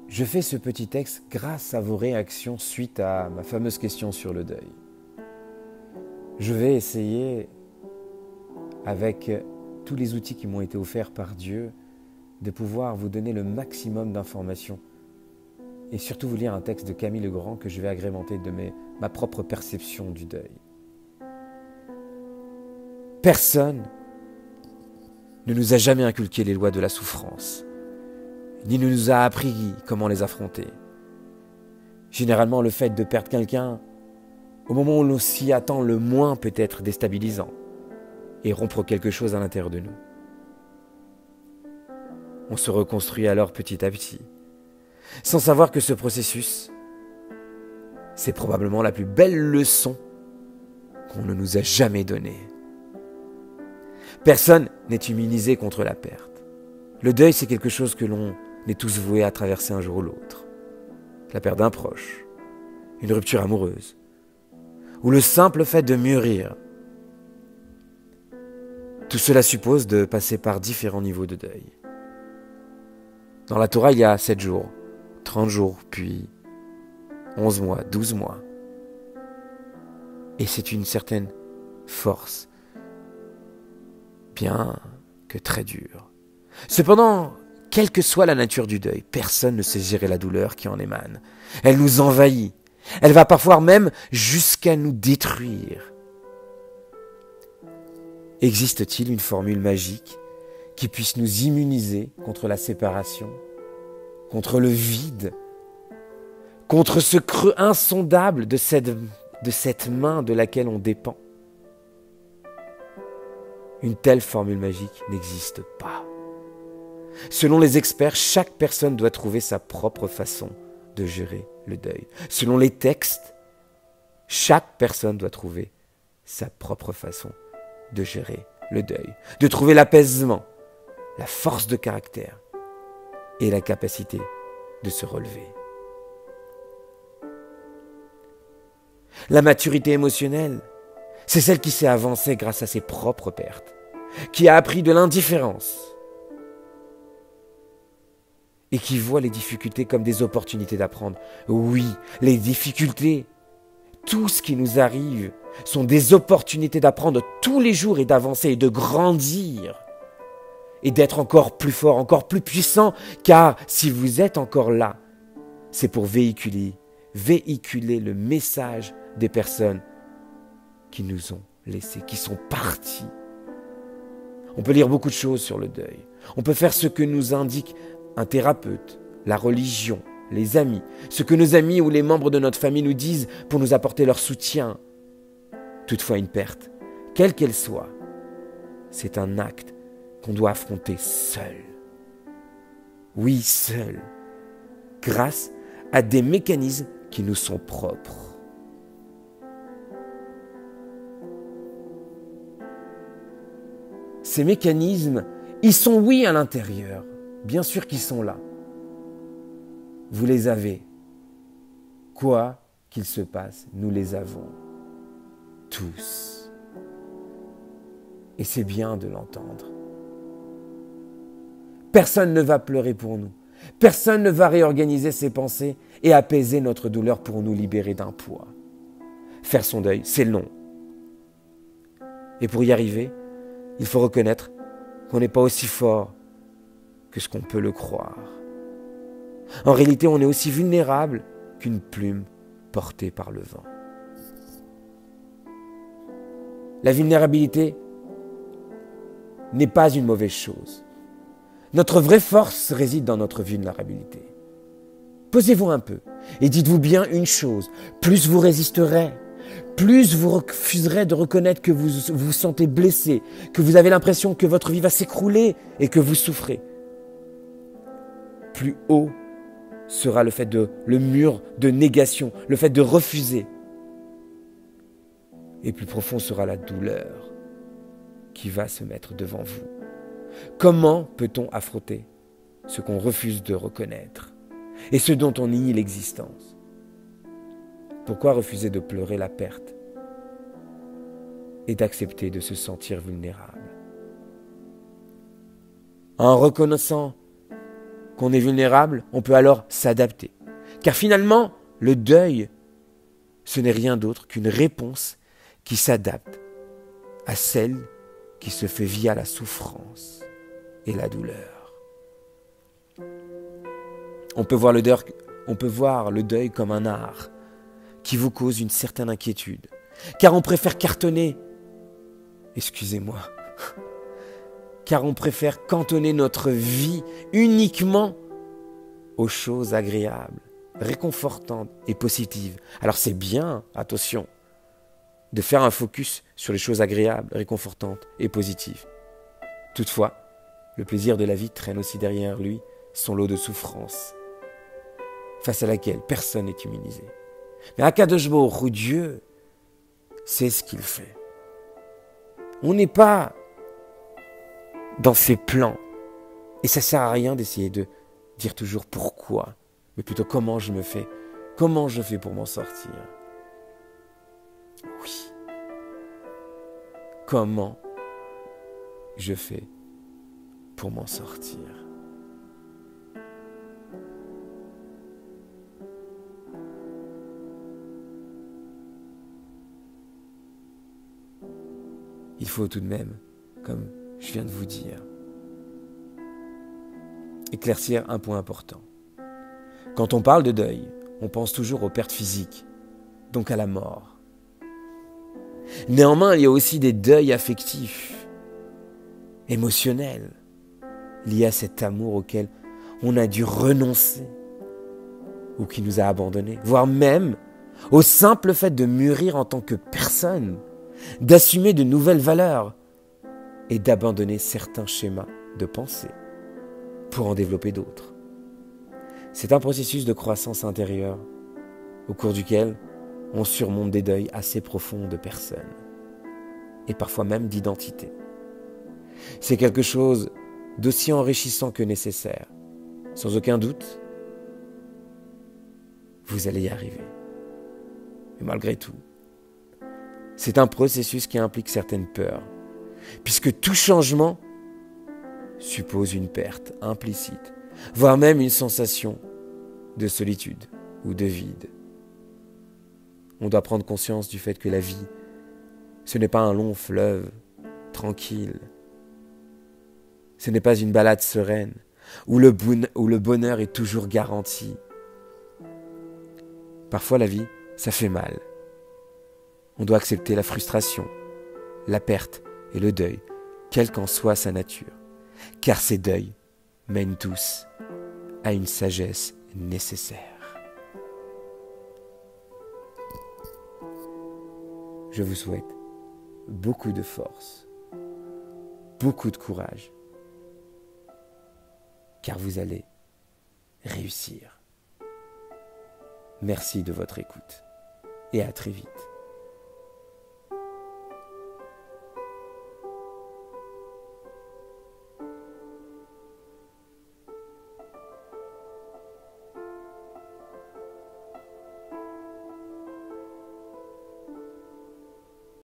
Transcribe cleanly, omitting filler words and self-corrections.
Je fais ce petit texte grâce à vos réactions suite à ma fameuse question sur le deuil. Je vais essayer, avec tous les outils qui m'ont été offerts par Dieu, de pouvoir vous donner le maximum d'informations et surtout vous lire un texte de Camille Legrand que je vais agrémenter de ma propre perception du deuil. Personne ne nous a jamais inculqué les lois de la souffrance, ni ne nous a appris comment les affronter. Généralement, le fait de perdre quelqu'un, au moment où l'on s'y attend le moins, peut être déstabilisant et rompre quelque chose à l'intérieur de nous. On se reconstruit alors petit à petit, sans savoir que ce processus, c'est probablement la plus belle leçon qu'on ne nous a jamais donnée. Personne n'est immunisé contre la perte. Le deuil, c'est quelque chose que l'on est tous voués à traverser un jour ou l'autre. La perte d'un proche, une rupture amoureuse, ou le simple fait de mûrir. Tout cela suppose de passer par différents niveaux de deuil. Dans la Torah, il y a 7 jours, 30 jours, puis 11 mois, 12 mois. Et c'est une certaine force, bien que très dure. Cependant, quelle que soit la nature du deuil, personne ne sait gérer la douleur qui en émane. Elle nous envahit. Elle va parfois même jusqu'à nous détruire. Existe-t-il une formule magique qui puisse nous immuniser contre la séparation, contre le vide, contre ce creux insondable de cette main de laquelle on dépend? Une telle formule magique n'existe pas. Selon les experts, chaque personne doit trouver sa propre façon de gérer le deuil. Selon les textes, chaque personne doit trouver sa propre façon de gérer le deuil, de trouver l'apaisement, la force de caractère et la capacité de se relever. La maturité émotionnelle, c'est celle qui sait avancer grâce à ses propres pertes, qui a appris de l'indifférence et qui voit les difficultés comme des opportunités d'apprendre. Oui, les difficultés, tout ce qui nous arrive, sont des opportunités d'apprendre tous les jours et d'avancer et de grandir et d'être encore plus fort, encore plus puissant, car si vous êtes encore là, c'est pour véhiculer le message des personnes qui nous ont laissés, qui sont partis. On peut lire beaucoup de choses sur le deuil. On peut faire ce que nous indique un thérapeute, la religion, les amis, ce que nos amis ou les membres de notre famille nous disent pour nous apporter leur soutien. Toutefois, une perte, quelle qu'elle soit, c'est un acte qu'on doit affronter seul. Oui, seul, grâce à des mécanismes qui nous sont propres. Ces mécanismes, ils sont oui à l'intérieur, bien sûr qu'ils sont là. Vous les avez. Quoi qu'il se passe, nous les avons. Tous. Et c'est bien de l'entendre. Personne ne va pleurer pour nous. Personne ne va réorganiser ses pensées et apaiser notre douleur pour nous libérer d'un poids. Faire son deuil, c'est long. Et pour y arriver, il faut reconnaître qu'on n'est pas aussi fort que ce qu'on peut le croire. En réalité, on est aussi vulnérable qu'une plume portée par le vent. La vulnérabilité n'est pas une mauvaise chose. Notre vraie force réside dans notre vulnérabilité. Posez-vous un peu et dites-vous bien une chose. Plus vous résisterez, plus vous refuserez de reconnaître que vous vous sentez blessé, que vous avez l'impression que votre vie va s'écrouler et que vous souffrez. Plus haut sera le mur de négation, le fait de refuser. Et plus profond sera la douleur qui va se mettre devant vous. Comment peut-on affronter ce qu'on refuse de reconnaître et ce dont on nie l'existence? Pourquoi refuser de pleurer la perte et d'accepter de se sentir vulnérable? En reconnaissant qu'on est vulnérable, on peut alors s'adapter. Car finalement, le deuil, ce n'est rien d'autre qu'une réponse qui s'adapte à celle qui se fait via la souffrance et la douleur. On peut voir le deuil comme un art qui vous cause une certaine inquiétude, car on préfère cantonner notre vie uniquement aux choses agréables, réconfortantes et positives. Alors c'est bien, attention, de faire un focus sur les choses agréables, réconfortantes et positives. Toutefois, le plaisir de la vie traîne aussi derrière lui son lot de souffrance, face à laquelle personne n'est immunisé. Mais Akadosh Baruch Hu, Dieu, c'est ce qu'il fait. On n'est pas dans ses plans. Et ça ne sert à rien d'essayer de dire toujours pourquoi, mais plutôt comment je fais pour m'en sortir. Oui. Comment je fais pour m'en sortir. Il faut tout de même, comme je viens de vous dire, éclaircir un point important. Quand on parle de deuil, on pense toujours aux pertes physiques, donc à la mort. Néanmoins, il y a aussi des deuils affectifs, émotionnels, liés à cet amour auquel on a dû renoncer ou qui nous a abandonnés, voire même au simple fait de mûrir en tant que personne, d'assumer de nouvelles valeurs et d'abandonner certains schémas de pensée pour en développer d'autres. C'est un processus de croissance intérieure au cours duquel on surmonte des deuils assez profonds de personnes et parfois même d'identité. C'est quelque chose d'aussi enrichissant que nécessaire. Sans aucun doute, vous allez y arriver. Mais malgré tout, c'est un processus qui implique certaines peurs, puisque tout changement suppose une perte implicite, voire même une sensation de solitude ou de vide. On doit prendre conscience du fait que la vie, ce n'est pas un long fleuve tranquille. Ce n'est pas une balade sereine où le bonheur est toujours garanti. Parfois la vie, ça fait mal. On doit accepter la frustration, la perte et le deuil, quelle qu'en soit sa nature. Car ces deuils mènent tous à une sagesse nécessaire. Je vous souhaite beaucoup de force, beaucoup de courage, car vous allez réussir. Merci de votre écoute et à très vite.